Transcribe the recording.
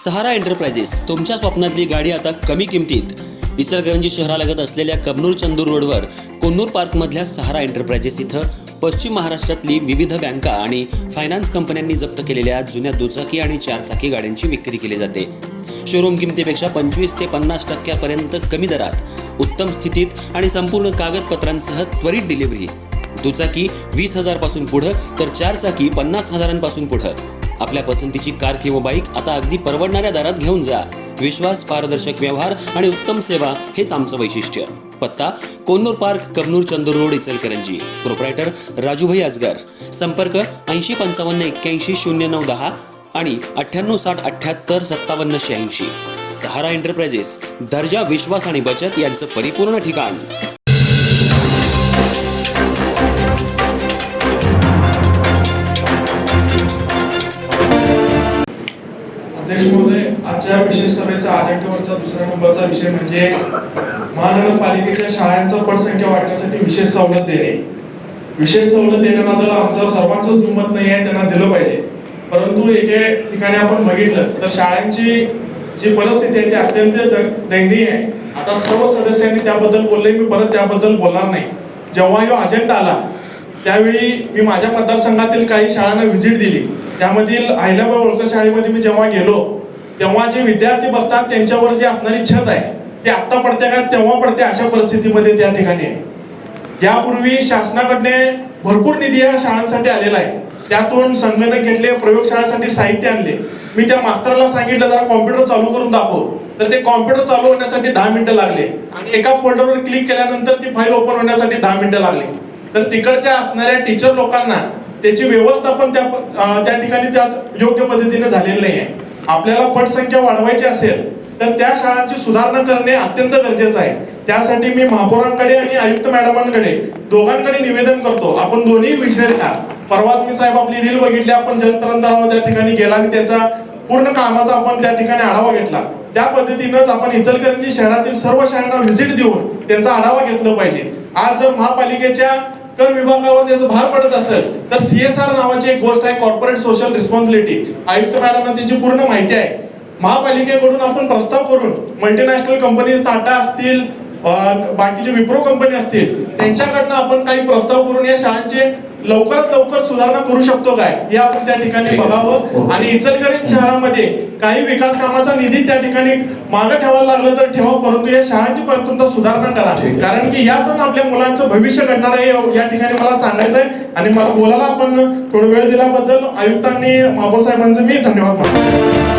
सहारा enterprises तुमच्या स्वप्नातली गाडी आता कमी किमतीत। इचलकरंजी शहरालगत असलेल्या कबनूर चंदूर रोडवर कोन्नूर पार्कमधल्या सहारा एंटरप्राइजेस इथं पश्चिम महाराष्ट्रातली विविध बँका आणि फायनान्स कंपन्यांनी जप्त केलेल्या जुन्या दुचाकी आणि चारचाकी गाड्यांची विक्री केली जाते। शोरूम किमतीपेक्षा 25 ते 50% कमी दरात, उत्तम स्थितीत आणि संपूर्ण कागदपत्रांसह त्वरित डिलिव्हरी। दुचाकी 20,000 पासून पुढे तर चारचाकी 50,000 पासून पुढे। आपल्या पसंतीची कार किंवा बाईक आता अगदी परवडणाऱ्या दरात घेऊन जा। विश्वास, पारदर्शक व्यवहार आणि उत्तम सेवा हेच आमचं वैशिष्ट्य। पत्ता Konnur park, Kabnur Chandur road, Ichalkaranji. Proprietor Rajubhai Ajgar. संपर्क 80 55 81 09 10 आणि 98 60 78 57 86। सहारा एंटरप्राइजेस, दर्जा, विश्वास आणि बचत यांचं परिपूर्ण ठिकाण। आजच्या विशेष सभेचा अजेंड्यावरचा दुसऱ्या नंबरचा विषय म्हणजे महानगरपालिकेच्या शाळांचा पटसंख्या वाढण्यासाठी विशेष सवलत देणे। विशेष सवलत देण्याबद्दल आमचं सर्वांचंच दुमत नाही आहे, त्यांना दिलं पाहिजे। परंतु एके ठिकाणी आपण बघितलं तर शाळांची जी परिस्थिती आहे ती अत्यंत दयनीय आहे। आता सर्व सदस्यांनी त्याबद्दल बोलले, मी परत त्याबद्दल बोलणार नाही। जेव्हा हा अजेंडा आला त्यावेळी मी माझ्या मतदारसंघातील काही शाळांना व्हिजिट दिली। त्यामधील अहिल्याबाई होळकर शाळेमध्ये मी जेव्हा गेलो तेव्हा जे विद्यार्थी बसतात त्यांच्यावर जी असणारी छत आहे ती आत्ता पडते का तेव्हा पडते, अशा परिस्थितीमध्ये त्या ठिकाणी आहे। यापूर्वी शासनाकडे भरपूर निधी या शाळांसाठी आलेला आहे। त्यातून संगणक घेतले, प्रयोगशाळेसाठी साहित्य आणले। मी त्या मास्तरला सांगितलं जरा कॉम्प्युटर चालू करून दाखव, तर ते कॉम्प्युटर चालू होण्यासाठी 10 मिनिटं लागले आणि एका फोल्डरवर क्लिक केल्यानंतर ती फाईल ओपन होण्यासाठी 10 मिनिटं लागली। तर तिकडच्या असणाऱ्या टीचर लोकांना त्याची व्यवस्थापन त्या ठिकाणी त्या योग्य पद्धतीने झालेलं नाही आहे। आपल्याला पटसंख्या वाढवायची असेल तर त्या शाळांची सुधारणा करणे अत्यंत गरजेचं आहे। त्यासाठी मी महापौरांकडे आणि आयुक्त मॅडमांकडे दोघांकडे निवेदन करतो, आपण दोन्ही विषय घ्या। परवाच मी साहेब आपली रील बघितली, आपण जलतरण त्या ठिकाणी गेला आणि त्याचा पूर्ण कामाचा आपण त्या ठिकाणी आढावा घेतला। त्या पद्धतीनेच आपण इचलकरंजी शहरातील सर्व शाळांना व्हिजिट देऊन त्यांचा आढावा घेतला पाहिजे। आज जर महापालिकेच्या कर विभागावर त्याचा भार पडत असेल तर CSR नावाची एक गोष्ट आहे, कॉर्पोरेट सोशल रिस्पॉन्सिबिलिटी। आयुक्त मॅडमांना त्याची पूर्ण माहिती आहे। महापालिकेकडून आपण प्रस्ताव करून मल्टीनॅशनल कंपनी, टाटा असतील, बाकीचे विप्रो कंपनी असतील, त्यांच्याकडनं आपण काही प्रस्ताव करून या शाळांचे लवकरात लवकर सुधारणा करू शकतो काय हे आपण त्या ठिकाणी बघावं। आणि इचलकरंजी शहरामध्ये काही विकास कामाचा निधी त्या ठिकाणी मागे ठेवायला लागलं तर ठेवा, परंतु या शाळांची परतून सुधारणा करा, कारण की यातून आपल्या मुलांचं भविष्य घडणार आहे या ठिकाणी मला सांगायचं आहे। आणि मला बोलायला आपण थोडा वेळ दिल्याबद्दल आयुक्तांनी, महापौर साहेबांचं मी धन्यवाद मानतो।